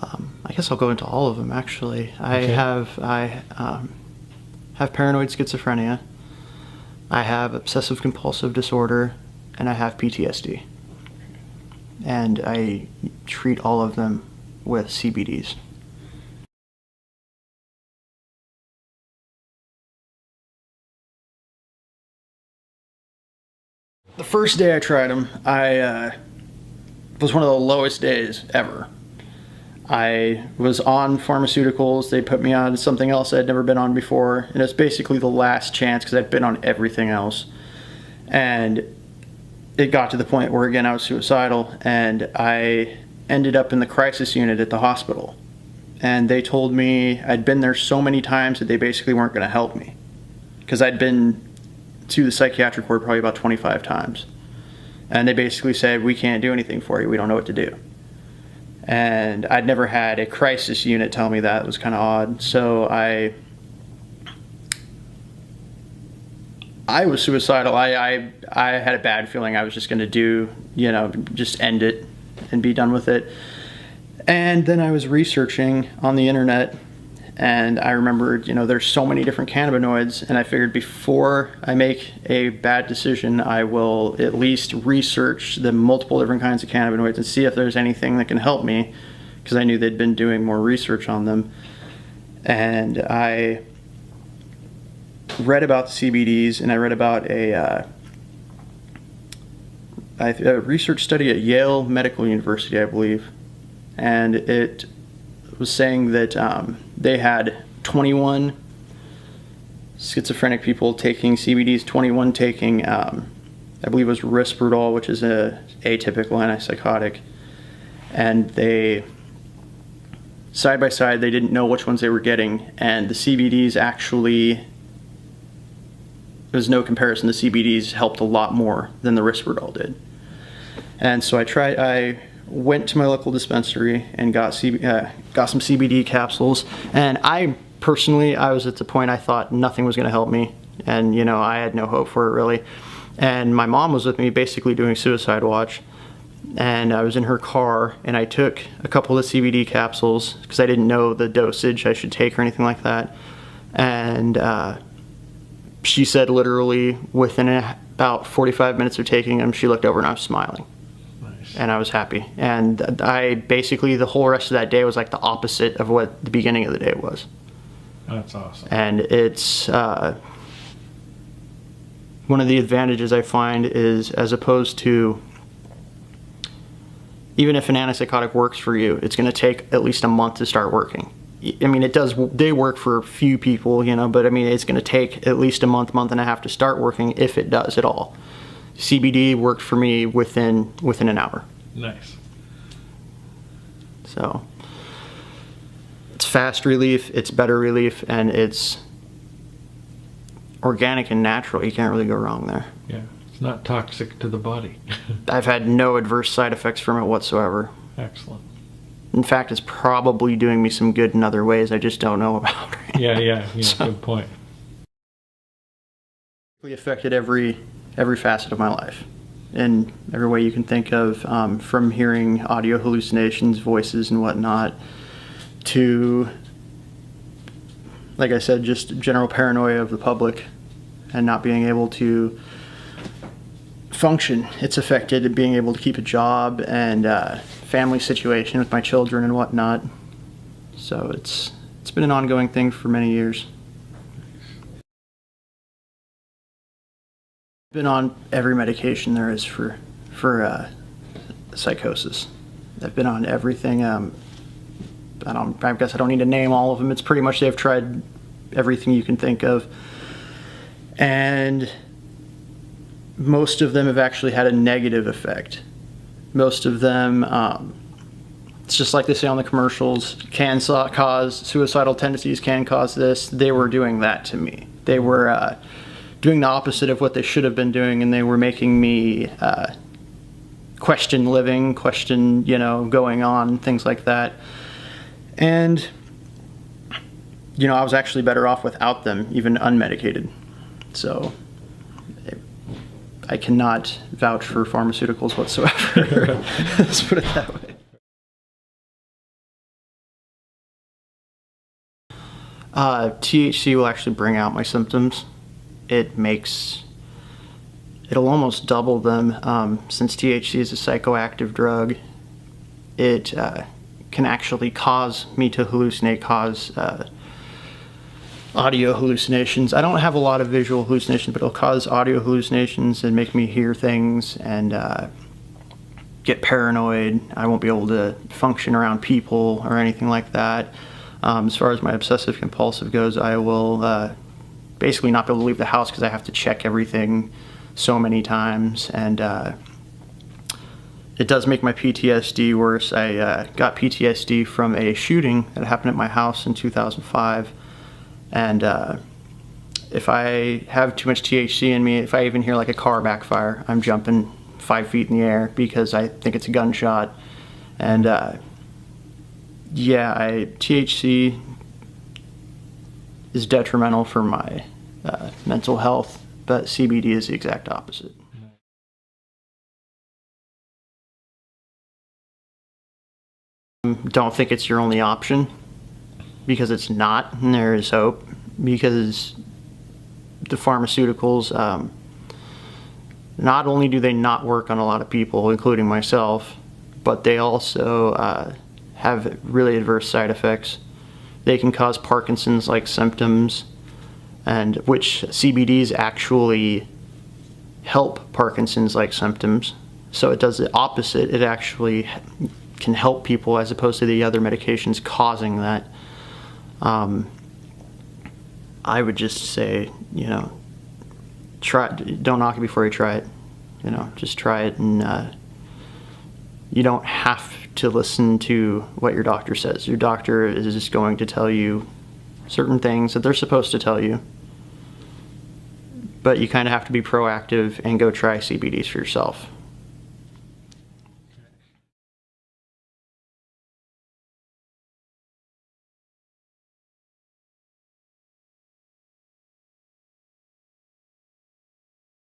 I guess I'll go into all of them, actually. Okay. I have paranoid schizophrenia, I have obsessive compulsive disorder, and I have PTSD. And I treat all of them with CBDs. The first day I tried them, was one of the lowest days ever. I was on pharmaceuticals. They put me on something else I'd never been on before, and it's basically the last chance because I'd been on everything else. And it got to the point where, again, I was suicidal, and I ended up in the crisis unit at the hospital. And they told me I'd been there so many times that they basically weren't going to help me, because I'd been to the psychiatric ward probably about 25 times. And they basically said, we can't do anything for you. We don't know what to do. And I'd never had a crisis unit tell me that. It was kind of odd. So I was suicidal. I had a bad feeling I was just going to just end it and be done with it. And then I was researching on the internet, and I remembered, there's so many different cannabinoids, and I figured before I make a bad decision, I will at least research the multiple different kinds of cannabinoids and see if there's anything that can help me, because I knew they'd been doing more research on them. And I read about the CBDs, and I read about a research study at Yale Medical University, I believe, and it was saying that they had 21 schizophrenic people taking CBDs, 21 taking, I believe it was Risperdal, which is a atypical antipsychotic, and they, side by side, they didn't know which ones they were getting, and the CBDs actually, there's no comparison, the CBDs helped a lot more than the Risperdal did. And so I went to my local dispensary and got some CBD capsules, and I was at the point I thought nothing was going to help me, and I had no hope for it really. And my mom was with me basically doing suicide watch, and I was in her car, and I took a couple of CBD capsules because I didn't know the dosage I should take or anything like that. And she said literally within about 45 minutes of taking them, she looked over and I was smiling. And I was happy. And I basically, the whole rest of that day was like the opposite of what the beginning of the day was. That's awesome. And it's, one of the advantages I find is, as opposed to, even if an antipsychotic works for you, it's going to take at least a month to start working. I mean, they work for a few people, but I mean, it's going to take at least a month and a half to start working, if it does at all. CBD worked for me within an hour. Nice. So it's fast relief, it's better relief, and it's organic and natural. You can't really go wrong there. Yeah, it's not toxic to the body. I've had no adverse side effects from it whatsoever. Excellent. In fact, it's probably doing me some good in other ways I just don't know about right now. Yeah, good point. It affected every facet of my life in every way you can think of, from hearing audio hallucinations, voices and whatnot, to, like I said, just general paranoia of the public and not being able to function. It's affected being able to keep a job and family situation with my children and whatnot. So it's been an ongoing thing for many years. Been on every medication there is for psychosis. I've been on everything. I guess I don't need to name all of them. It's pretty much they've tried everything you can think of, and most of them have actually had a negative effect. Most of them, it's just like they say on the commercials, can cause suicidal tendencies, can cause this. They were doing that to me. They were doing the opposite of what they should have been doing, and they were making me question living, question, going on, things like that. And, I was actually better off without them, even unmedicated. So I cannot vouch for pharmaceuticals whatsoever. Let's put it that way. THC will actually bring out my symptoms. It'll almost double them. Since THC is a psychoactive drug, it can actually cause me to hallucinate, cause audio hallucinations. I don't have a lot of visual hallucinations, but it'll cause audio hallucinations and make me hear things and get paranoid. I won't be able to function around people or anything like that. As far as my obsessive compulsive goes, I will basically not be able to leave the house because I have to check everything so many times, and it does make my PTSD worse. I got PTSD from a shooting that happened at my house in 2005, and if I have too much THC in me, if I even hear like a car backfire, I'm jumping 5 feet in the air because I think it's a gunshot. And THC is detrimental for my mental health, but CBD is the exact opposite. Don't think it's your only option, because it's not, and there is hope, because the pharmaceuticals, not only do they not work on a lot of people, including myself, but they also have really adverse side effects. They can cause Parkinson's-like symptoms, and which CBDs actually help Parkinson's-like symptoms. So it does the opposite. It actually can help people as opposed to the other medications causing that. I would just say, don't knock it before you try it. Just try it, and you don't have to listen to what your doctor says. Your doctor is just going to tell you certain things that they're supposed to tell you, but you kind of have to be proactive and go try CBDs for yourself.